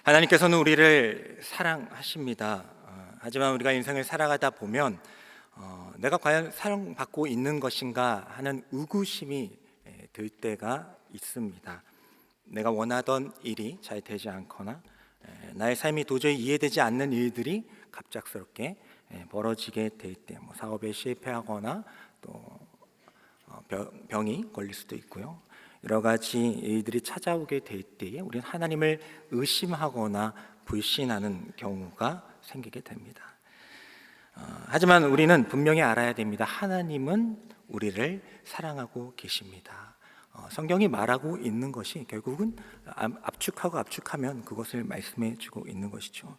하나님께서는 우리를 사랑하십니다. 하지만 우리가 인생을 살아가다 보면 내가 과연 사랑받고 있는 것인가 하는 의구심이 들 때가 있습니다. 내가 원하던 일이 잘 되지 않거나 나의 삶이 도저히 이해되지 않는 일들이 갑작스럽게 벌어지게 될 때, 사업에 실패하거나 또 병이 걸릴 수도 있고요. 여러 가지 일들이 찾아오게 될 때에 우리는 하나님을 의심하거나 불신하는 경우가 생기게 됩니다. 하지만 우리는 분명히 알아야 됩니다. 하나님은 우리를 사랑하고 계십니다. 성경이 말하고 있는 것이 결국은 압축하고 압축하면 그것을 말씀해 주고 있는 것이죠.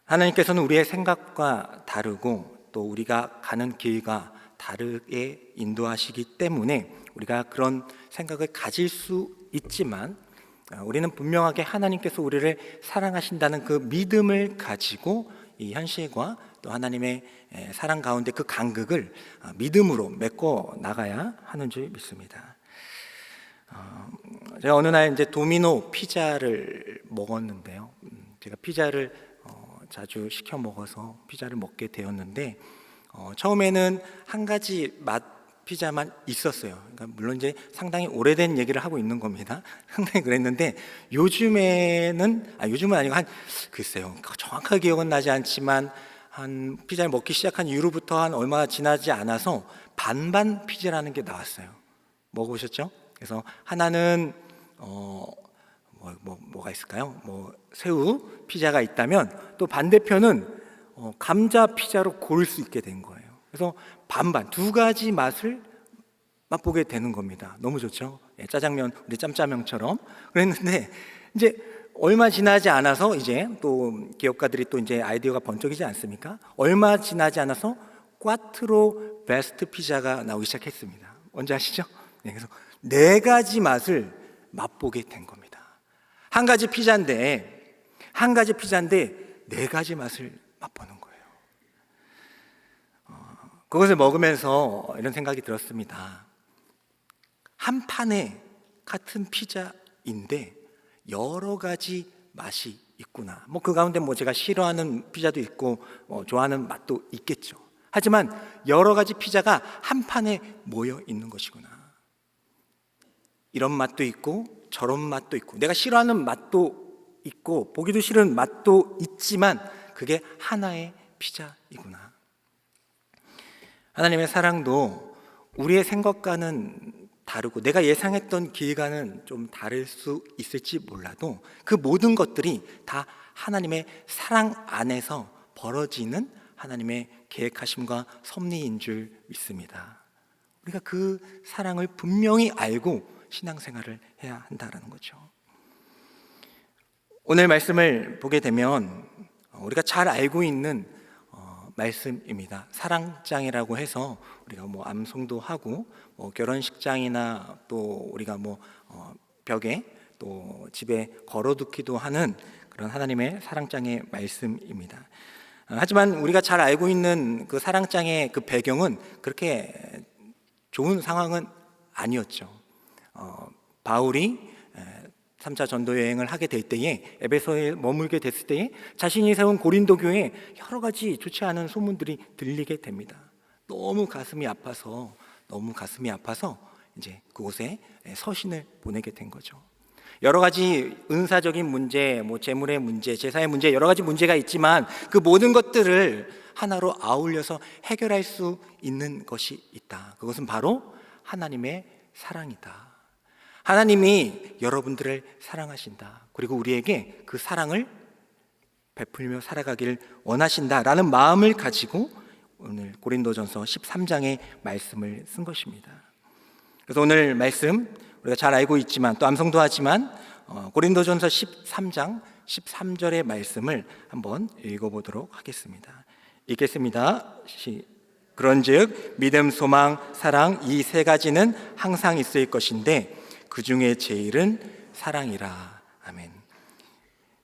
하나님께서는 우리의 생각과 다르고 또 우리가 가는 길과 다르게 인도하시기 때문에 우리가 그런 생각을 가질 수 있지만 우리는 분명하게 하나님께서 우리를 사랑하신다는 그 믿음을 가지고 이 현실과 또 하나님의 사랑 가운데 그 간극을 믿음으로 메꿔 나가야 하는 줄 믿습니다. 제가 어느 날 이제 도미노 피자를 먹었는데요. 제가 피자를 자주 시켜 먹어서 피자를 먹게 되었는데 처음에는 한 가지 맛 피자만 있었어요. 그러니까 물론 이제 상당히 오래된 얘기를 하고 있는 겁니다. 상당히 그랬는데 요즘은 아니고 글쎄요, 정확하게 기억은 나지 않지만 한 피자를 먹기 시작한 이후부터 한 얼마 지나지 않아서 반반 피자라는 게 나왔어요. 먹어보셨죠? 그래서 하나는 뭐가 있을까요? 새우 피자가 있다면 또 반대편은 감자 피자로 고를 수 있게 된 거예요. 그래서 반반 두 가지 맛을 맛보게 되는 겁니다. 너무 좋죠? 짜장면, 우리 짬짜면처럼 그랬는데 이제 얼마 지나지 않아서 이제 또 기업가들이 또 이제 아이디어가 번쩍이지 않습니까? 얼마 지나지 않아서 꽈트로 베스트 피자가 나오기 시작했습니다. 뭔지 아시죠? 그래서 네 가지 맛을 맛보게 된 겁니다. 한 가지 피자인데 네 가지 맛을 맛보는 거예요. 그것을 먹으면서 이런 생각이 들었습니다. 한 판에 같은 피자인데 여러 가지 맛이 있구나. 그 가운데 제가 싫어하는 피자도 있고 좋아하는 맛도 있겠죠. 하지만 여러 가지 피자가 한 판에 모여 있는 것이구나. 이런 맛도 있고 저런 맛도 있고 내가 싫어하는 맛도 있고 보기도 싫은 맛도 있지만 그게 하나의 피자이구나. 하나님의 사랑도 우리의 생각과는 다르고 내가 예상했던 길과는 좀 다를 수 있을지 몰라도 그 모든 것들이 다 하나님의 사랑 안에서 벌어지는 하나님의 계획하심과 섭리인 줄 믿습니다. 우리가 그 사랑을 분명히 알고 신앙생활을 해야 한다는 거죠. 오늘 말씀을 보게 되면 우리가 잘 알고 있는 말씀입니다. 사랑장이라고 해서 우리가 암송도 하고 결혼식장이나 또 우리가 벽에 또 집에 걸어두기도 하는 그런 하나님의 사랑장의 말씀입니다. 하지만 우리가 잘 알고 있는 그 사랑장의 그 배경은 그렇게 좋은 상황은 아니었죠. 바울이 3차 전도 여행을 하게 될 때에 에베소에 머물게 됐을 때에 자신이 세운 고린도 교회에 여러 가지 좋지 않은 소문들이 들리게 됩니다. 너무 가슴이 아파서 이제 그곳에 서신을 보내게 된 거죠. 여러 가지 은사적인 문제, 재물의 문제, 제사의 문제, 여러 가지 문제가 있지만 그 모든 것들을 하나로 아울려서 해결할 수 있는 것이 있다. 그것은 바로 하나님의 사랑이다. 하나님이 여러분들을 사랑하신다. 그리고 우리에게 그 사랑을 베풀며 살아가기를 원하신다라는 마음을 가지고 오늘 고린도전서 13장의 말씀을 쓴 것입니다. 그래서 오늘 말씀 우리가 잘 알고 있지만 또 암송도 하지만 고린도전서 13장 13절의 말씀을 한번 읽어보도록 하겠습니다. 읽겠습니다. 그런즉 믿음, 소망, 사랑 이 세 가지는 항상 있을 것인데 그 중에 제일은 사랑이라. 아멘.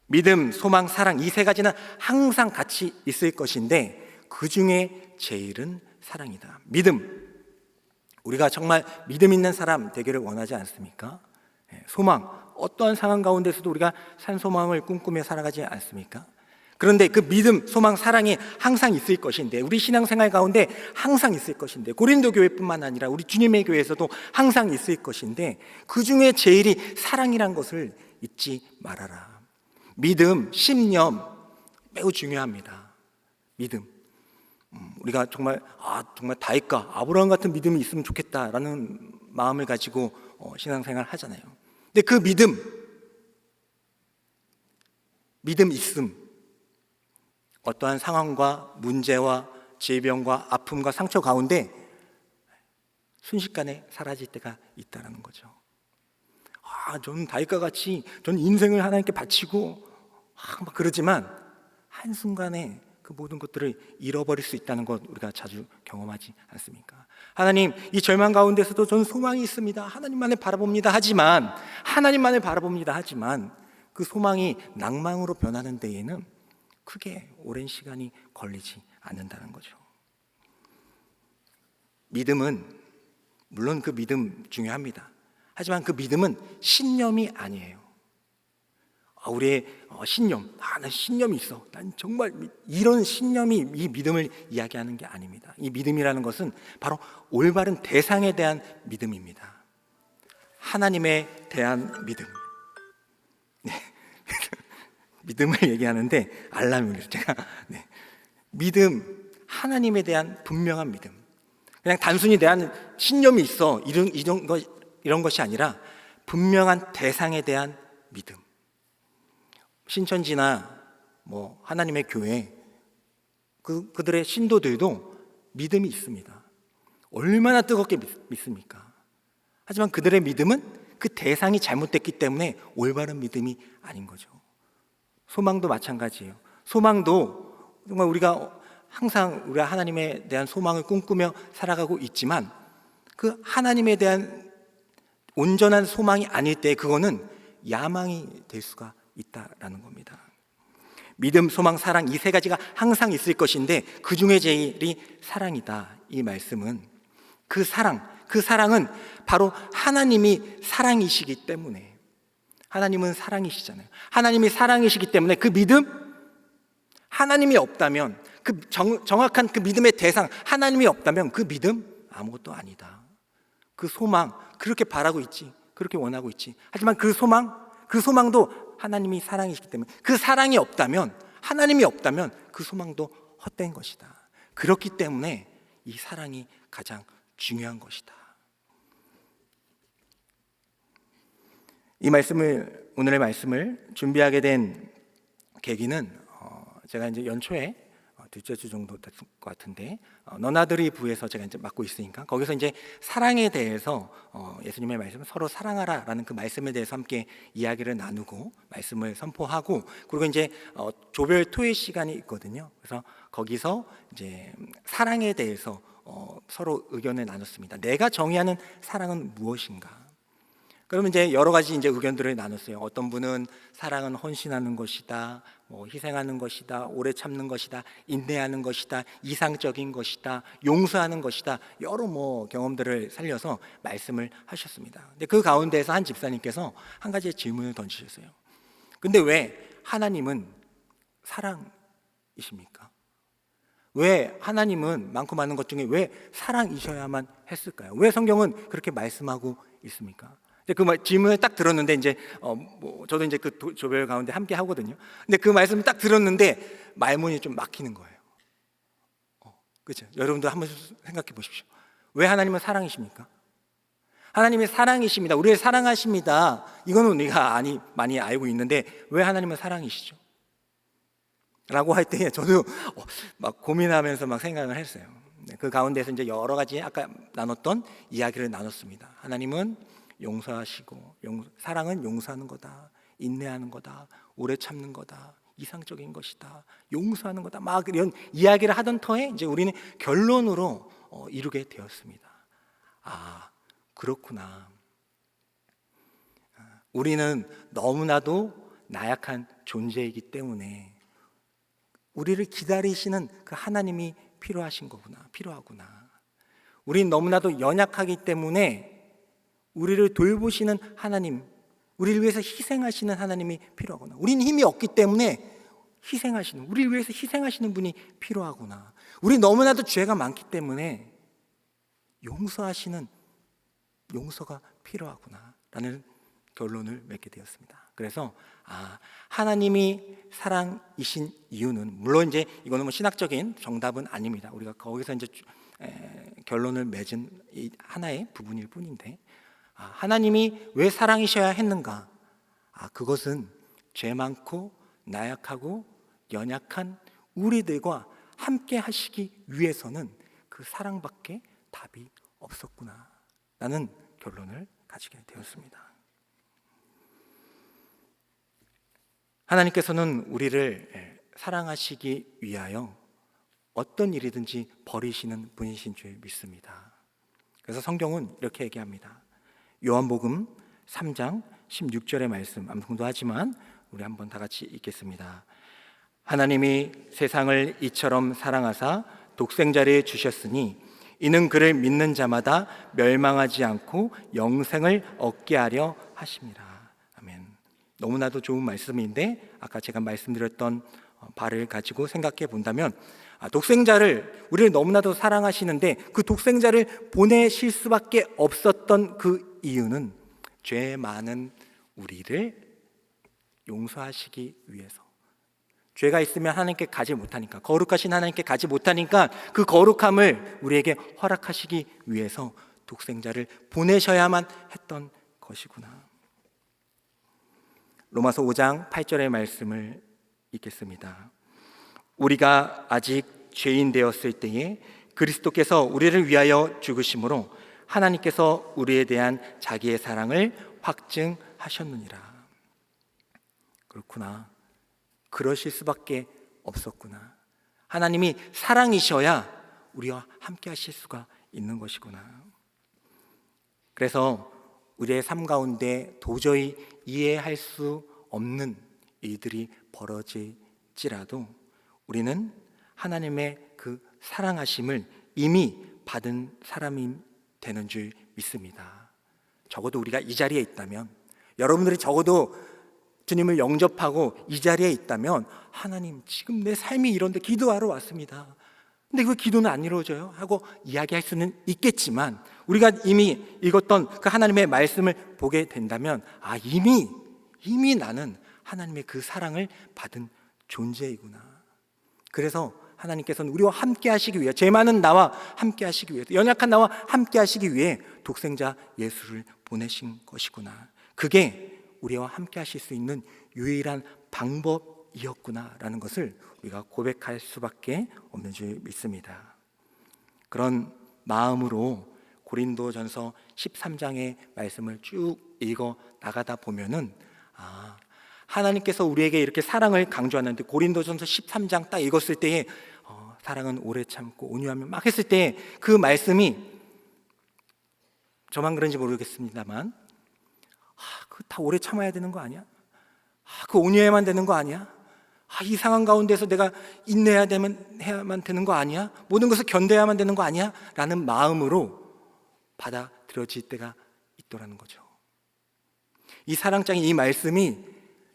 믿음, 소망, 사랑 이 세 가지는 항상 같이 있을 것인데 그 중에 제일은 사랑이다. 믿음, 우리가 정말 믿음 있는 사람 되기를 원하지 않습니까? 소망, 어떠한 상황 가운데서도 우리가 산소망을 꿈꾸며 살아가지 않습니까? 그런데 그 믿음, 소망, 사랑이 항상 있을 것인데, 우리 신앙생활 가운데 항상 있을 것인데, 고린도 교회뿐만 아니라 우리 주님의 교회에서도 항상 있을 것인데, 그 중에 제일이 사랑이란 것을 잊지 말아라. 믿음, 신념 매우 중요합니다. 믿음. 우리가 정말 다윗과 아브라함 같은 믿음이 있으면 좋겠다라는 마음을 가지고 신앙생활 하잖아요. 근데 그 믿음 있음, 어떠한 상황과 문제와 질병과 아픔과 상처 가운데 순식간에 사라질 때가 있다는 거죠. 저는 다윗과 같이 전 인생을 하나님께 바치고 막 그러지만 한순간에 그 모든 것들을 잃어버릴 수 있다는 것 우리가 자주 경험하지 않습니까? 하나님, 이 절망 가운데서도 저는 소망이 있습니다. 하나님만을 바라봅니다. 하지만 그 소망이 낭망으로 변하는 데에는 크게 오랜 시간이 걸리지 않는다는 거죠. 믿음은, 물론 그 믿음 중요합니다. 하지만 그 믿음은 신념이 아니에요. 우리의 신념, 난 신념이 있어, 난 정말, 이런 신념이 이 믿음을 이야기하는 게 아닙니다. 이 믿음이라는 것은 바로 올바른 대상에 대한 믿음입니다. 하나님에 대한 믿음. 믿음을 얘기하는데 알람이 울려요. 제가 믿음, 하나님에 대한 분명한 믿음. 그냥 단순히 대한 신념이 있어, 이런 것이 아니라 분명한 대상에 대한 믿음. 신천지나 하나님의 교회, 그들의 신도들도 믿음이 있습니다. 얼마나 뜨겁게 믿습니까? 하지만 그들의 믿음은 그 대상이 잘못됐기 때문에 올바른 믿음이 아닌 거죠. 소망도 마찬가지예요. 소망도 정말 우리가 항상 우리가 하나님에 대한 소망을 꿈꾸며 살아가고 있지만, 그 하나님에 대한 온전한 소망이 아닐 때 그거는 야망이 될 수가 있다라는 겁니다. 믿음, 소망, 사랑, 이 세 가지가 항상 있을 것인데 그 중에 제일이 사랑이다. 이 말씀은 그 사랑은 바로 하나님이 사랑이시기 때문에, 하나님은 사랑이시잖아요. 하나님이 사랑이시기 때문에 그 믿음, 하나님이 없다면, 그 정확한 그 믿음의 대상 하나님이 없다면 그 믿음 아무것도 아니다. 그 소망 그렇게 바라고 있지, 그렇게 원하고 있지. 하지만 그 소망도 하나님이 사랑이시기 때문에, 그 사랑이 없다면, 하나님이 없다면 그 소망도 헛된 것이다. 그렇기 때문에 이 사랑이 가장 중요한 것이다. 오늘의 말씀을 준비하게 된 계기는 제가 이제 연초에 둘째 주 정도 됐을 것 같은데, 너나들이 부에서 제가 이제 맡고 있으니까 거기서 이제 사랑에 대해서 예수님의 말씀, 서로 사랑하라라는 그 말씀에 대해서 함께 이야기를 나누고 말씀을 선포하고, 그리고 이제 조별 토의 시간이 있거든요. 그래서 거기서 이제 사랑에 대해서 서로 의견을 나눴습니다. 내가 정의하는 사랑은 무엇인가? 그러면 이제 여러 가지 이제 의견들을 나눴어요. 어떤 분은 사랑은 헌신하는 것이다, 희생하는 것이다, 오래 참는 것이다, 인내하는 것이다, 이상적인 것이다, 용서하는 것이다, 여러 경험들을 살려서 말씀을 하셨습니다. 근데 그 가운데서 한 집사님께서 한 가지 질문을 던지셨어요. 근데 왜 하나님은 사랑이십니까? 왜 하나님은 많고 많은 것 중에 왜 사랑이셔야만 했을까요? 왜 성경은 그렇게 말씀하고 있습니까? 그 질문을 딱 들었는데, 이제 저도 이제 그 조별 가운데 함께 하거든요. 근데 그 말씀을 딱 들었는데 말문이 좀 막히는 거예요. 그렇죠? 여러분도 한번 생각해 보십시오. 왜 하나님은 사랑이십니까? 하나님이 사랑이십니다. 우리를 사랑하십니다. 이거는 우리가 많이 알고 있는데 왜 하나님은 사랑이시죠? 라고 할 때 저도 막 고민하면서 막 생각을 했어요. 그 가운데서 이제 여러 가지 아까 나눴던 이야기를 나눴습니다. 하나님은 용서하시고, 사랑은 용서하는 거다, 인내하는 거다, 오래 참는 거다, 이상적인 것이다, 용서하는 거다, 막 이런 이야기를 하던 터에 이제 우리는 결론으로 이루게 되었습니다. 아, 그렇구나. 우리는 너무나도 나약한 존재이기 때문에 우리를 기다리시는 그 하나님이 필요하구나. 우리는 너무나도 연약하기 때문에 우리를 돌보시는 하나님, 우리를 위해서 희생하시는 하나님이 필요하구나. 우리는 힘이 없기 때문에 우리를 위해서 희생하시는 분이 필요하구나. 우리 너무나도 죄가 많기 때문에 용서하시는 용서가 필요하구나 라는 결론을 맺게 되었습니다. 그래서 하나님이 사랑이신 이유는, 물론 이제 이거는 뭐 신학적인 정답은 아닙니다. 우리가 거기서 이제 결론을 맺은 이 하나의 부분일 뿐인데, 하나님이 왜 사랑이셔야 했는가? 그것은 죄 많고 나약하고 연약한 우리들과 함께 하시기 위해서는 그 사랑밖에 답이 없었구나 라는 결론을 가지게 되었습니다. 하나님께서는 우리를 사랑하시기 위하여 어떤 일이든지 버리시는 분이신 줄 믿습니다. 그래서 성경은 이렇게 얘기합니다. 요한복음 3장 16절의 말씀, 암송도 하지만 우리 한번 다 같이 읽겠습니다. 하나님이 세상을 이처럼 사랑하사 독생자를 주셨으니 이는 그를 믿는 자마다 멸망하지 않고 영생을 얻게 하려 하심이라. 아멘. 너무나도 좋은 말씀인데, 아까 제가 말씀드렸던 바를 가지고 생각해 본다면, 독생자를, 우리를 너무나도 사랑하시는데 그 독생자를 보내실 수밖에 없었던 그 이유는 죄 많은 우리를 용서하시기 위해서. 죄가 있으면 하나님께 가지 못하니까, 거룩하신 하나님께 가지 못하니까 그 거룩함을 우리에게 허락하시기 위해서 독생자를 보내셔야만 했던 것이구나. 로마서 5장 8절의 말씀을 읽겠습니다. 우리가 아직 죄인 되었을 때에 그리스도께서 우리를 위하여 죽으심으로 하나님께서 우리에 대한 자기의 사랑을 확증하셨느니라. 그렇구나. 그러실 수밖에 없었구나. 하나님이 사랑이셔야 우리와 함께 하실 수가 있는 것이구나. 그래서 우리의 삶 가운데 도저히 이해할 수 없는 일들이 벌어질지라도 우리는 하나님의 그 사랑하심을 이미 받은 사람이 되는 줄 믿습니다. 적어도 우리가 이 자리에 있다면, 여러분들이 적어도 주님을 영접하고 이 자리에 있다면, 하나님 지금 내 삶이 이런데 기도하러 왔습니다. 근데 그 기도는 안 이루어져요 하고 이야기할 수는 있겠지만, 우리가 이미 읽었던 그 하나님의 말씀을 보게 된다면, 이미 나는 하나님의 그 사랑을 받은 존재이구나. 그래서 하나님께서는 우리와 함께 하시기 위해, 죄 많은 나와 함께 하시기 위해, 연약한 나와 함께 하시기 위해 독생자 예수를 보내신 것이구나. 그게 우리와 함께 하실 수 있는 유일한 방법이었구나라는 것을 우리가 고백할 수밖에 없는 줄 믿습니다. 그런 마음으로 고린도전서 13장의 말씀을 쭉 읽어 나가다 보면은, 하나님께서 우리에게 이렇게 사랑을 강조하는데, 고린도전서 13장 딱 읽었을 때에 사랑은 오래 참고 온유하며 막 했을 때 그 말씀이, 저만 그런지 모르겠습니다만, 그 다 오래 참아야 되는 거 아니야? 그 온유해야만 되는 거 아니야? 이 상황 가운데서 내가 해야만 되는 거 아니야? 모든 것을 견뎌야만 되는 거 아니야? 라는 마음으로 받아들여질 때가 있더라는 거죠. 이 사랑장의 이 말씀이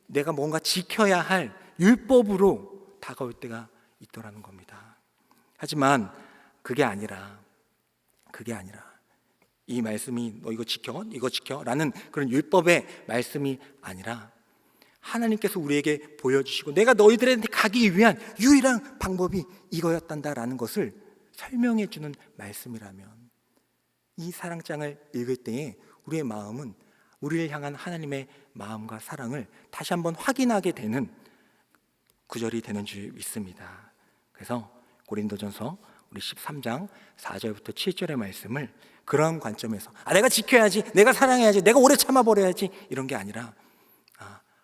내가 뭔가 지켜야 할 율법으로 다가올 때가 있더라는 겁니다. 하지만 그게 아니라 이 말씀이 너 이거 지켜 라는 그런 율법의 말씀이 아니라, 하나님께서 우리에게 보여주시고 내가 너희들한테 가기 위한 유일한 방법이 이거였단다라는 것을 설명해 주는 말씀이라면, 이 사랑장을 읽을 때에 우리의 마음은 우리를 향한 하나님의 마음과 사랑을 다시 한번 확인하게 되는 구절이 되는 줄 믿습니다. 그래서 고린도전서 우리 13장 4절부터 7절의 말씀을 그런 관점에서, 내가 지켜야지, 내가 사랑해야지, 내가 오래 참아버려야지, 이런 게 아니라,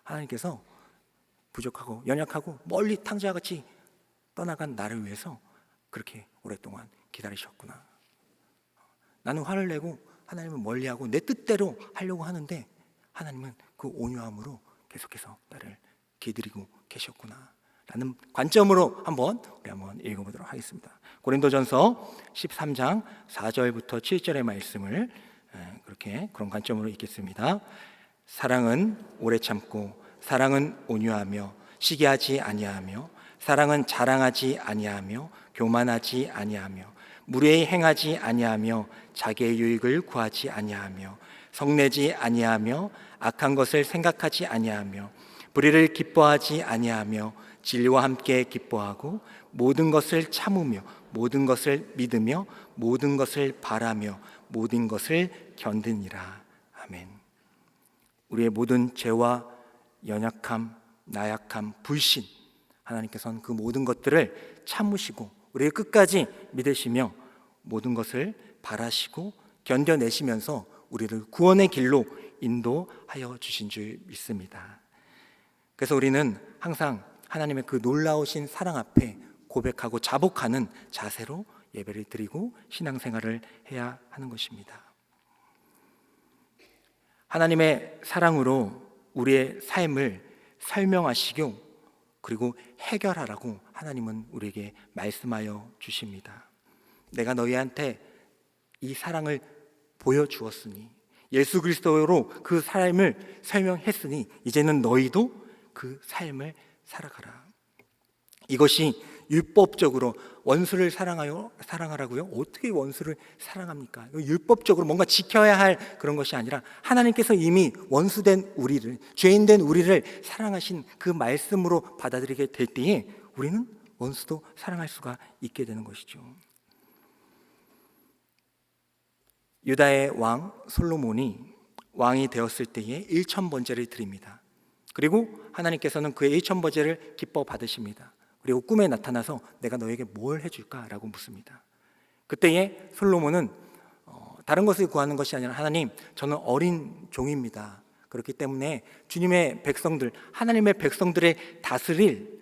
하나님께서 부족하고 연약하고 멀리 탕자와 같이 떠나간 나를 위해서 그렇게 오랫동안 기다리셨구나. 나는 화를 내고 하나님은 멀리하고 내 뜻대로 하려고 하는데, 하나님은 그 온유함으로 계속해서 나를 기다리고 계셨구나 라는 관점으로 우리 한번 읽어보도록 하겠습니다. 고린도전서 13장 4절부터 7절의 말씀을 그런 관점으로 읽겠습니다. 사랑은 오래 참고 사랑은 온유하며 시기하지 아니하며 사랑은 자랑하지 아니하며 교만하지 아니하며 무례히 행하지 아니하며 자기의 유익을 구하지 아니하며 성내지 아니하며 악한 것을 생각하지 아니하며 불의를 기뻐하지 아니하며 진리와 함께 기뻐하고 모든 것을 참으며 모든 것을 믿으며 모든 것을 바라며 모든 것을 견디니라. 아멘. 우리의 모든 죄와 연약함, 나약함, 불신, 하나님께서는 그 모든 것들을 참으시고 우리를 끝까지 믿으시며 모든 것을 바라시고 견뎌내시면서 우리를 구원의 길로 인도하여 주신 줄 믿습니다. 그래서 우리는 항상 하나님의 그 놀라우신 사랑 앞에 고백하고 자복하는 자세로 예배를 드리고 신앙생활을 해야 하는 것입니다. 하나님의 사랑으로 우리의 삶을 설명하시고 그리고 해결하라고 하나님은 우리에게 말씀하여 주십니다. 내가 너희한테 이 사랑을 보여주었으니, 예수 그리스도로 그 삶을 설명했으니 이제는 너희도 그 삶을 살아가라. 이것이 율법적으로 원수를 사랑하라고요? 어떻게 원수를 사랑합니까? 율법적으로 뭔가 지켜야 할 그런 것이 아니라 하나님께서 이미 원수된 우리를, 죄인된 우리를 사랑하신 그 말씀으로 받아들이게 될 때에 우리는 원수도 사랑할 수가 있게 되는 것이죠. 유다의 왕 솔로몬이 왕이 되었을 때에 1,000번제를 드립니다. 그리고 하나님께서는 그의 1,000번제를 기뻐 받으십니다. 그리고 꿈에 나타나서 내가 너에게 뭘 해줄까라고 묻습니다. 그때에 솔로몬은 다른 것을 구하는 것이 아니라 하나님, 저는 어린 종입니다. 그렇기 때문에 주님의 백성들, 하나님의 백성들을 다스릴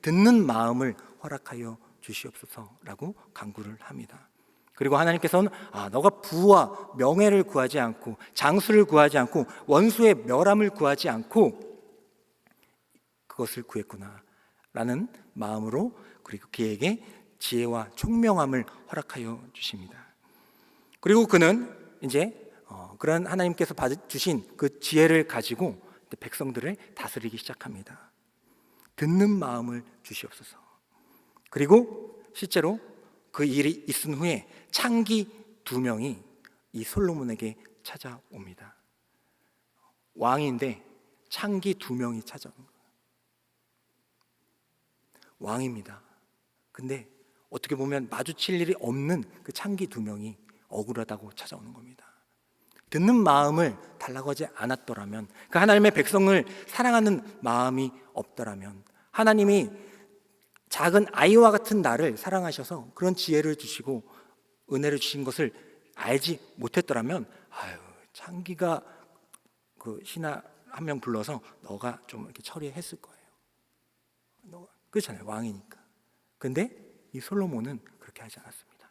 듣는 마음을 허락하여 주시옵소서라고 간구를 합니다. 그리고 하나님께서는 너가 부와 명예를 구하지 않고 장수를 구하지 않고 원수의 멸함을 구하지 않고 그것을 구했구나 라는 마음으로, 그리고 그에게 지혜와 총명함을 허락하여 주십니다. 그리고 그는 이제 그런 하나님께서 주신 그 지혜를 가지고 백성들을 다스리기 시작합니다. 듣는 마음을 주시옵소서. 그리고 실제로 그 일이 있은 후에 창기 2명이 이 솔로몬에게 찾아옵니다. 왕인데 창기 2명이 찾아오는 거예요. 왕입니다. 근데 어떻게 보면 마주칠 일이 없는 그 창기 2명이 억울하다고 찾아오는 겁니다. 듣는 마음을 달라고 하지 않았더라면, 그 하나님의 백성을 사랑하는 마음이 없더라면, 하나님이 작은 아이와 같은 나를 사랑하셔서 그런 지혜를 주시고 은혜를 주신 것을 알지 못했더라면, 창기가 그 신하 한 명 불러서 너가 좀 이렇게 처리했을 거예요. 그렇잖아요, 왕이니까. 근데 이 솔로몬은 그렇게 하지 않았습니다.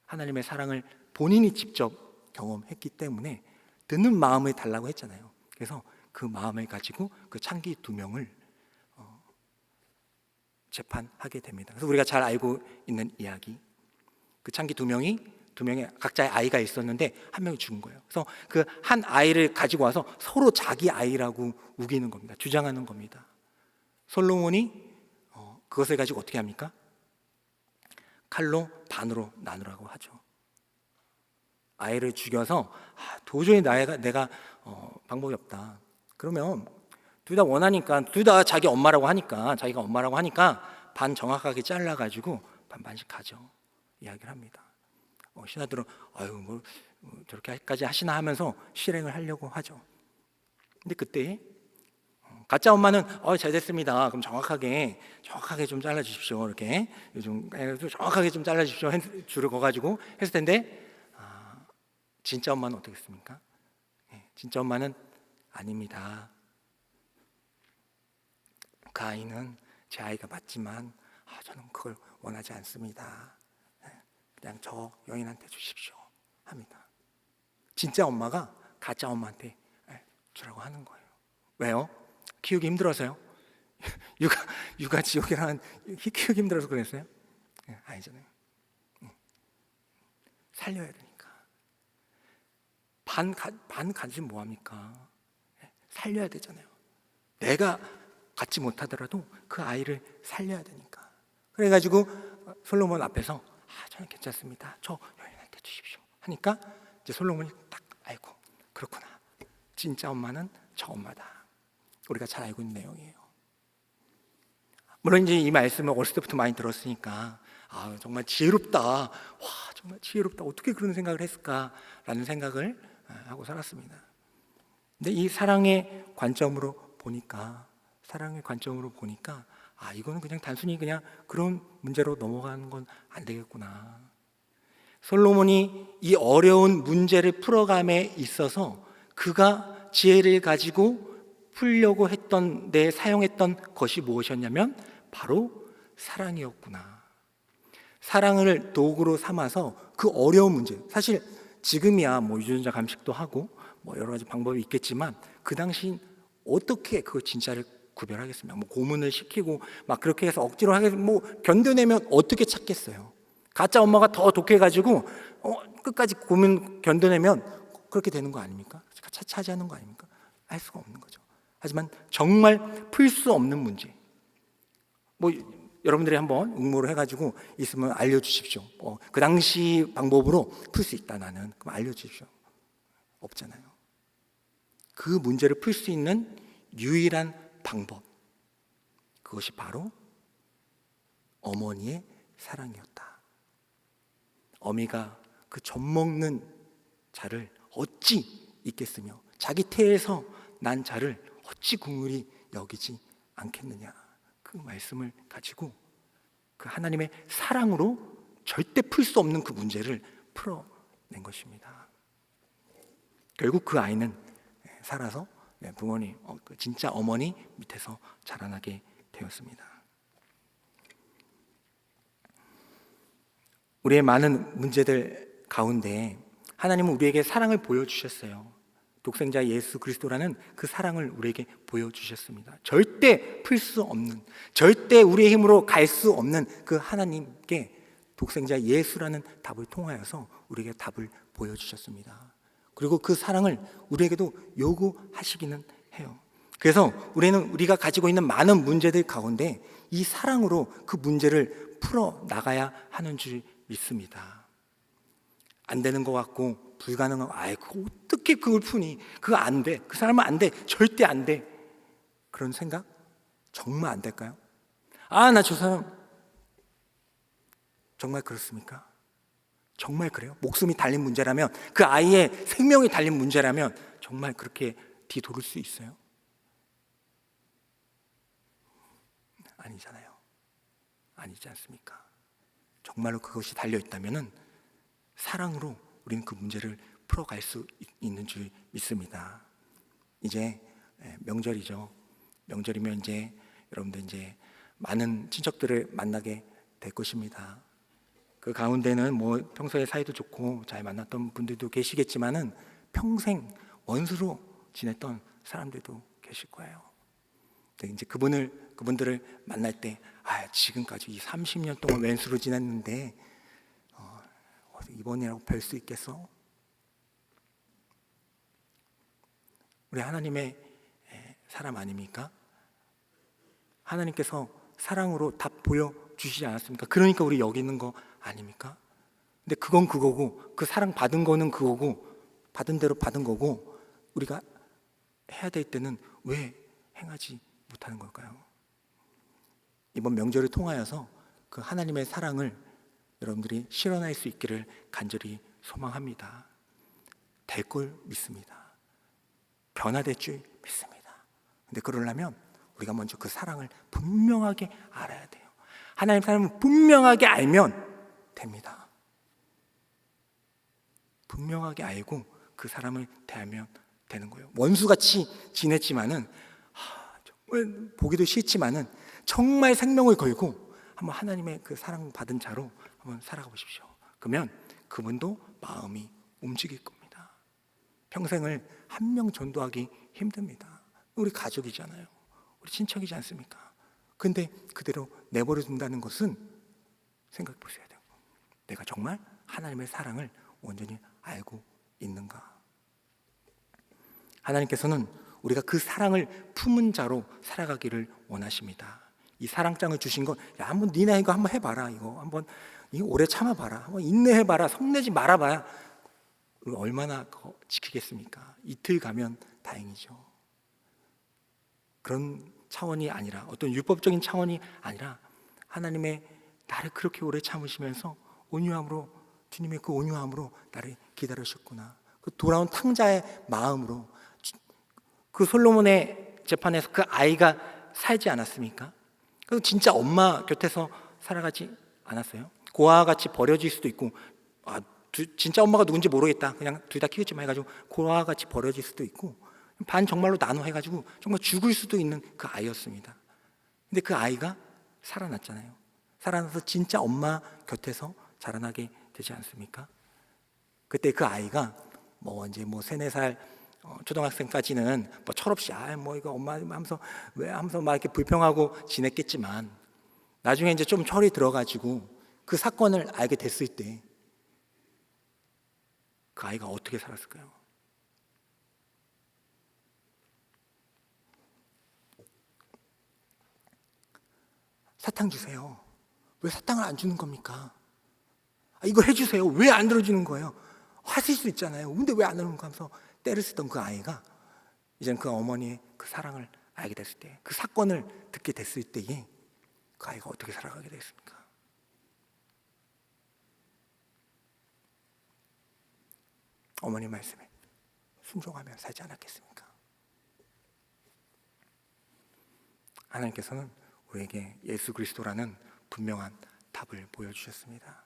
하나님의 사랑을 본인이 직접 경험했기 때문에 듣는 마음을 달라고 했잖아요. 그래서 그 마음을 가지고 그 창기 2명을 재판하게 됩니다. 그래서 우리가 잘 알고 있는 이야기, 그 창기 2명이 각자의 아이가 있었는데 한 명이 죽은 거예요. 그래서 그 한 아이를 가지고 와서 서로 자기 아이라고 우기는 겁니다. 주장하는 겁니다. 솔로몬이 그것을 가지고 어떻게 합니까? 칼로 반으로 나누라고 하죠. 아이를 죽여서 도저히 내가 방법이 없다. 그러면 둘 다 원하니까, 둘 다 자기가 엄마라고 하니까 반 정확하게 잘라가지고 반반씩 가져 이야기를 합니다. 신하들은 저렇게까지 하시나 하면서 실행을 하려고 하죠. 근데 그때 가짜 엄마는 잘 됐습니다. 그럼 정확하게 좀 잘라주십시오. 이렇게 좀 정확하게 좀 잘라주십시오. 줄을 거가지고 했을 텐데 진짜 엄마는 어떻게 했습니까? 진짜 엄마는 아닙니다. 그 아이는 제 아이가 맞지만 저는 그걸 원하지 않습니다. 그냥 저 여인한테 주십시오 합니다. 진짜 엄마가 가짜 엄마한테 주라고 하는 거예요. 왜요? 키우기 힘들어서요? 육아 지옥이라는, 키우기 힘들어서 그랬어요? 아니잖아요. 살려야 되니까. 반 가지면 뭐합니까? 살려야 되잖아요. 내가 갖지 못하더라도 그 아이를 살려야 되니까. 그래가지고 솔로몬 앞에서 저는 괜찮습니다. 저 여인한테 주십시오 하니까 이제 솔로몬이 딱 알고, 그렇구나, 진짜 엄마는 저 엄마다. 우리가 잘 알고 있는 내용이에요. 물론 이제 이 말씀을 어렸을 때부터 많이 들었으니까 정말 지혜롭다. 와, 정말 지혜롭다. 어떻게 그런 생각을 했을까라는 생각을 하고 살았습니다. 근데 이 사랑의 관점으로 보니까 이거는 그냥 단순히 그냥 그런 문제로 넘어가는 건 안 되겠구나. 솔로몬이 이 어려운 문제를 풀어감에 있어서 그가 지혜를 가지고 풀려고 했던 데 사용했던 것이 무엇이었냐면 바로 사랑이었구나. 사랑을 도구로 삼아서 그 어려운 문제, 사실 지금이야 유전자 감식도 하고 여러 가지 방법이 있겠지만 그 당시 어떻게 그 진짜를 구별하겠습니까? 고문을 시키고 막 그렇게 해서 억지로 견뎌내면 어떻게 찾겠어요? 가짜 엄마가 더 독해가지고 끝까지 고문 견뎌내면 그렇게 되는 거 아닙니까? 차지하는 거 아닙니까? 알 수가 없는 거죠. 하지만 정말 풀 수 없는 문제, 여러분들이 한번 응모를 해가지고 있으면 알려주십시오. 그 당시 방법으로 풀 수 있다 나는. 그럼 알려주십시오. 없잖아요. 그 문제를 풀 수 있는 유일한 방법, 그것이 바로 어머니의 사랑이었다. 어미가 그 젖먹는 자를 어찌 잊겠으며 자기 태에서 난 자를 어찌 긍휼히 여기지 않겠느냐. 그 말씀을 가지고 그 하나님의 사랑으로 절대 풀 수 없는 그 문제를 풀어낸 것입니다. 결국 그 아이는 살아서 부모님, 진짜 어머니 밑에서 자라나게 되었습니다. 우리의 많은 문제들 가운데 하나님은 우리에게 사랑을 보여주셨어요. 독생자 예수 그리스도라는 그 사랑을 우리에게 보여주셨습니다. 절대 풀 수 없는, 절대 우리의 힘으로 갈 수 없는 그 하나님께 독생자 예수라는 답을 통하여서 우리에게 답을 보여주셨습니다. 그리고 그 사랑을 우리에게도 요구하시기는 해요. 그래서 우리가 가지고 있는 많은 문제들 가운데 이 사랑으로 그 문제를 풀어 나가야 하는 줄 믿습니다. 안 되는 것 같고 불가능한 어떻게 그걸 푸니? 그거 안 돼. 그 사람은 안 돼. 절대 안 돼. 그런 생각 정말 안 될까요? 나 저 사람 정말 그렇습니까? 정말 그래요? 목숨이 달린 문제라면, 그 아이의 생명이 달린 문제라면 정말 그렇게 뒤돌을 수 있어요? 아니잖아요. 아니지 않습니까? 정말로 그것이 달려있다면 사랑으로 우리는 그 문제를 풀어갈 수 있는 줄 믿습니다. 이제 명절이죠. 명절이면 이제 여러분들 이제 많은 친척들을 만나게 될 것입니다. 그 가운데는 평소에 사이도 좋고 잘 만났던 분들도 계시겠지만은 평생 원수로 지냈던 사람들도 계실 거예요. 이제 그분들을 만날 때 지금까지 이 30년 동안 왼수로 지냈는데 이번이라고 뵐 수 있겠어? 우리 하나님의 사람 아닙니까? 하나님께서 사랑으로 답 보여주시지 않았습니까? 그러니까 우리 여기 있는 거 아닙니까? 근데 그건 그거고, 그 사랑 받은 거는 그거고, 받은 대로 받은 거고, 우리가 해야 될 때는 왜 행하지 못하는 걸까요? 이번 명절을 통하여서 그 하나님의 사랑을 여러분들이 실현할 수 있기를 간절히 소망합니다. 될 걸 믿습니다. 변화될 줄 믿습니다. 근데 그러려면 우리가 먼저 그 사랑을 분명하게 알아야 돼요. 하나님 사랑을 분명하게 알면 됩니다. 분명하게 알고 그 사람을 대하면 되는 거예요. 원수같이 지냈지만은 정말 보기도 싫지만은 정말 생명을 걸고 한번 하나님의 그 사랑받은 자로 한번 살아가 보십시오. 그러면 그분도 마음이 움직일 겁니다. 평생을 한 명 전도하기 힘듭니다. 우리 가족이잖아요. 우리 친척이지 않습니까? 근데 그대로 내버려 둔다는 것은 생각해 보셔야 돼요. 내가 정말 하나님의 사랑을 온전히 알고 있는가? 하나님께서는 우리가 그 사랑을 품은 자로 살아가기를 원하십니다. 이 사랑장을 주신 건, 야, 한번 니네 이거 한번 해봐라. 이거 오래 참아봐라. 한번 인내해봐라. 성내지 말아봐야 얼마나 지키겠습니까? 이틀 가면 다행이죠. 그런 차원이 아니라, 어떤 율법적인 차원이 아니라 하나님의 나를 그렇게 오래 참으시면서 온유함으로, 주님의 그 온유함으로 나를 기다리셨구나. 그 돌아온 탕자의 마음으로, 그 솔로몬의 재판에서 그 아이가 살지 않았습니까? 그 진짜 엄마 곁에서 살아가지 않았어요? 고아와 같이 버려질 수도 있고, 진짜 엄마가 누군지 모르겠다, 그냥 둘 다 키우지마 해가지고 고아와 같이 버려질 수도 있고, 반 정말로 나눠 해가지고 정말 죽을 수도 있는 그 아이였습니다. 근데 그 아이가 살아났잖아요. 살아나서 진짜 엄마 곁에서 자라나게 되지 않습니까? 그때 그 아이가 이제 3, 4살 초등학생까지는 철없이 이거 엄마 하면서 왜 하면서 막 이렇게 불평하고 지냈겠지만, 나중에 이제 좀 철이 들어가지고 그 사건을 알게 됐을 때 그 아이가 어떻게 살았을까요? 사탕 주세요. 왜 사탕을 안 주는 겁니까? 이거 해주세요. 왜 안 들어주는 거예요? 하실 수 있잖아요. 근데 왜 안 하는 거 하면서 때를 쓰던 그 아이가 이제는 그 어머니의 그 사랑을 알게 됐을 때, 그 사건을 듣게 됐을 때에 그 아이가 어떻게 살아가게 됐습니까? 어머니 말씀에 순종하며 살지 않았겠습니까? 하나님께서는 우리에게 예수 그리스도라는 분명한 답을 보여주셨습니다.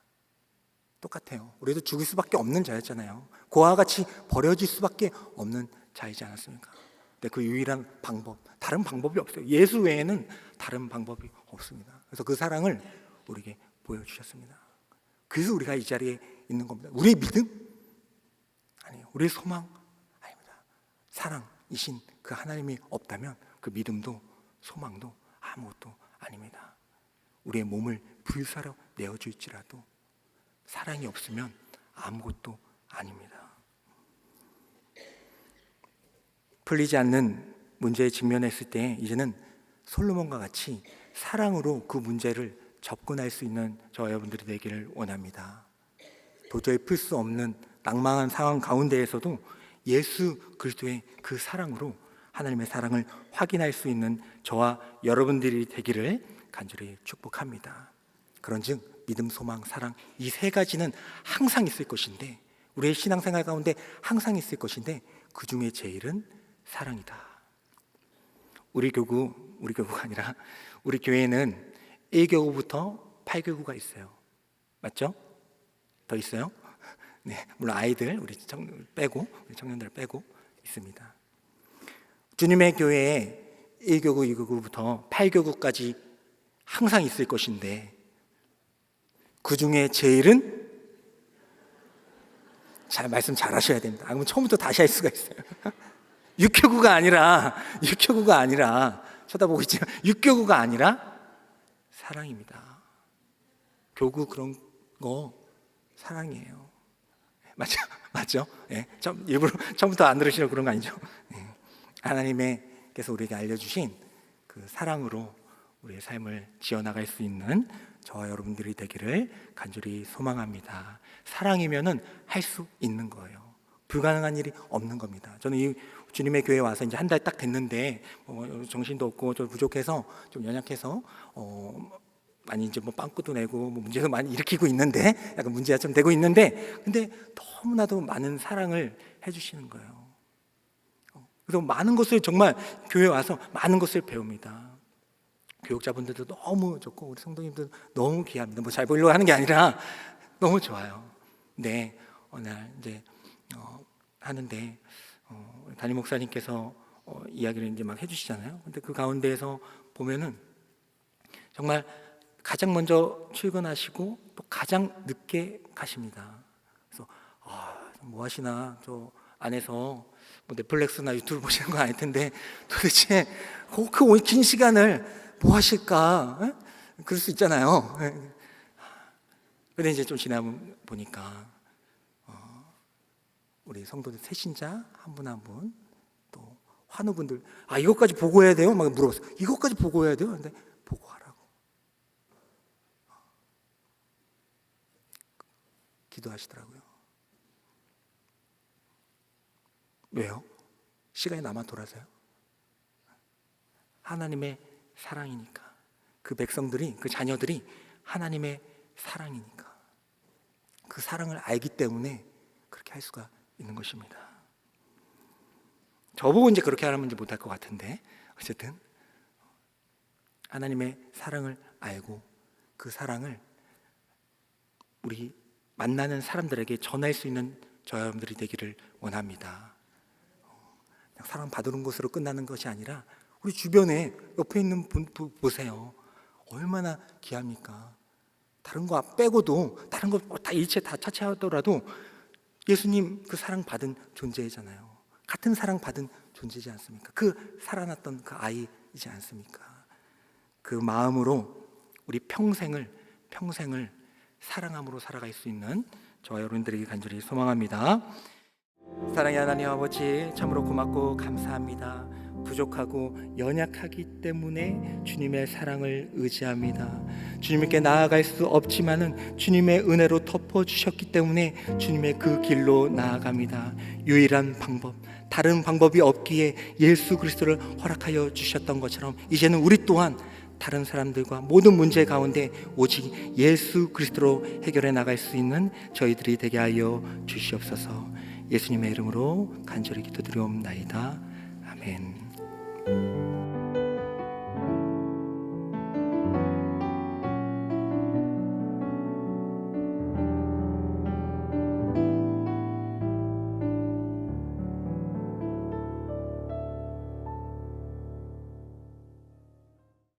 똑같아요. 우리도 죽을 수밖에 없는 자였잖아요. 고아와 같이 버려질 수밖에 없는 자이지 않았습니까? 근데 그 유일한 방법, 다른 방법이 없어요. 예수 외에는 다른 방법이 없습니다. 그래서 그 사랑을 우리에게 보여주셨습니다. 그래서 우리가 이 자리에 있는 겁니다. 우리의 믿음? 아니에요. 우리의 소망? 아닙니다. 사랑이신 그 하나님이 없다면 그 믿음도 소망도 아무것도 아닙니다. 우리의 몸을 불사로 내어줄지라도 사랑이 없으면 아무것도 아닙니다. 풀리지 않는 문제에 직면했을 때 이제는 솔로몬과 같이 사랑으로 그 문제를 접근할 수 있는 저와 여러분들이 되기를 원합니다. 도저히 풀 수 없는 낭망한 상황 가운데에서도 예수 그리스도의 그 사랑으로 하나님의 사랑을 확인할 수 있는 저와 여러분들이 되기를 간절히 축복합니다. 그런즉 믿음, 소망, 사랑, 이 3가지는 항상 있을 것인데, 우리의 신앙생활 가운데 항상 있을 것인데, 그 중에 제일은 사랑이다. 우리 교구가 아니라 우리 교회는 1교구부터 8교구가 있어요. 맞죠? 더 있어요? 네, 물론 아이들, 우리 청년들 빼고 있습니다. 주님의 교회에 1교구, 2교구부터 8교구까지 항상 있을 것인데, 그 중에 제일은, 말씀 잘 하셔야 됩니다. 그러면 처음부터 다시 할 수가 있어요. 6교구가 아니라, 쳐다보고 있지만 6교구가 아니라 사랑입니다. 교구 그런 거 사랑이에요. 맞죠? 네, 일부러 처음부터 안 들으시려고 그런 거 아니죠? 네. 하나님께서 우리에게 알려주신 그 사랑으로 우리의 삶을 지어나갈 수 있는 저와 여러분들이 되기를 간절히 소망합니다. 사랑이면은 할 수 있는 거예요. 불가능한 일이 없는 겁니다. 저는 이 주님의 교회에 와서 이제 한 달 딱 됐는데 정신도 없고 좀 부족해서, 좀 연약해서 많이 이제 빵꾸도 내고 문제도 많이 일으키고 있는데, 약간 문제가 좀 되고 있는데, 근데 너무나도 많은 사랑을 해주시는 거예요. 그래서 많은 것을, 정말 교회 와서 많은 것을 배웁니다. 교육자분들도 너무 좋고 우리 성도님들 너무 귀합니다. 잘 보이려고 하는 게 아니라 너무 좋아요. 근데 어느 날 이제 하는데 담임 목사님께서 이야기를 이제 막 해주시잖아요. 근데 그 가운데에서 보면은 정말 가장 먼저 출근하시고 또 가장 늦게 가십니다. 그래서 뭐 하시나, 저 안에서 넷플릭스나 유튜브 보시는 건 아닐 텐데 도대체 그 긴 시간을 뭐 하실까? 그럴 수 있잖아요. 근데 이제 좀 지나 보니까 우리 성도들 새신자 한 분 한 분 환우분들, 이것까지 보고해야 돼요? 막 물어봤어요. 이것까지 보고해야 돼요? 근데 보고하라고. 기도하시더라고요. 왜요? 시간이 남아 돌아서요? 하나님의 사랑이니까. 그 백성들이, 그 자녀들이 하나님의 사랑이니까. 그 사랑을 알기 때문에 그렇게 할 수가 있는 것입니다. 저보고 이제 그렇게 하면 이제 못할 것 같은데, 어쨌든 하나님의 사랑을 알고 그 사랑을 우리 만나는 사람들에게 전할 수 있는 저와 여러분들이 되기를 원합니다. 그냥 사랑 받는 것으로 끝나는 것이 아니라 우리 주변에 옆에 있는 분 보세요. 얼마나 귀합니까? 다른 거 빼고도, 다른 거 다 일체 다 차치하더라도 예수님 그 사랑 받은 존재잖아요. 같은 사랑 받은 존재지 않습니까? 그 살아났던 그 아이이지 않습니까? 그 마음으로 우리 평생을 사랑함으로 살아갈 수 있는 저와 여러분들에게 간절히 소망합니다. 사랑의 하나님 아버지, 참으로 고맙고 감사합니다. 부족하고 연약하기 때문에 주님의 사랑을 의지합니다. 주님께 나아갈 수 없지만은 주님의 은혜로 덮어주셨기 때문에 주님의 그 길로 나아갑니다. 유일한 방법, 다른 방법이 없기에 예수 그리스도를 허락하여 주셨던 것처럼 이제는 우리 또한 다른 사람들과 모든 문제 가운데 오직 예수 그리스도로 해결해 나갈 수 있는 저희들이 되게 하여 주시옵소서. 예수님의 이름으로 간절히 기도드리옵나이다. 아멘.